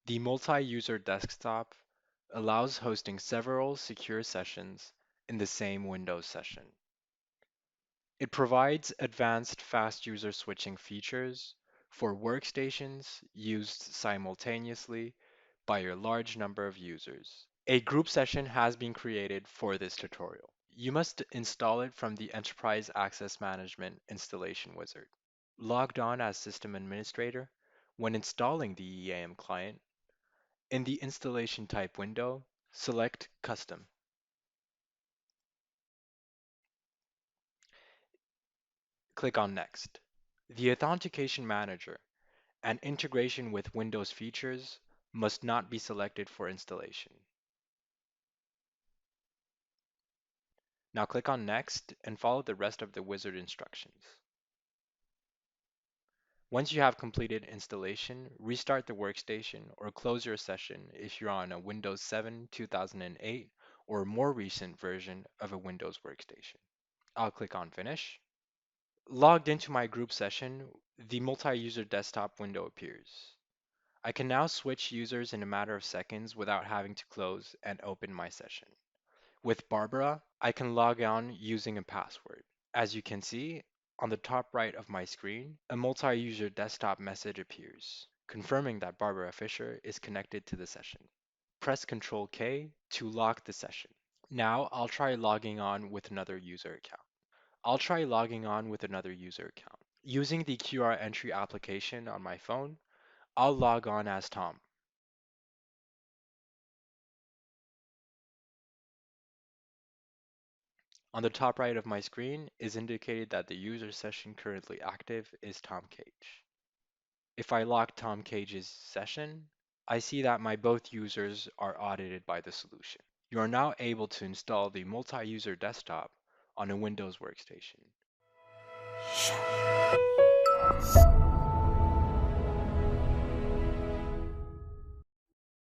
The multi-user desktop allows hosting several secure sessions in the same Windows session. It provides advanced fast user switching features for workstations used simultaneously by a large number of users. A group session has been created for this tutorial. You must install it from the Enterprise Access Management installation wizard. Logged on as system administrator, when installing the EAM client, in the installation type window, select Custom. Click on Next. The Authentication Manager and integration with Windows features must not be selected for installation. Now click on Next and follow the rest of the wizard instructions. Once you have completed installation, restart the workstation or close your session if you're on a Windows 7 2008 or more recent version of a Windows workstation. I'll click on Finish. Logged into my group session, the multi-user desktop window appears. I can now switch users in a matter of seconds without having to close and open my session. With Barbara, I can log on using a password. As you can see, on the top right of my screen, a multi-user desktop message appears, confirming that Barbara Fisher is connected to the session. Press Ctrl K to lock the session. Now I'll try logging on with another user account. Using the QR entry application on my phone, I'll log on as Tom. On the top right of my screen is indicated that the user session currently active is Tom Cage. If I lock Tom Cage's session, I see that my both users are audited by the solution. You are now able to install the multi-user desktop on a Windows workstation.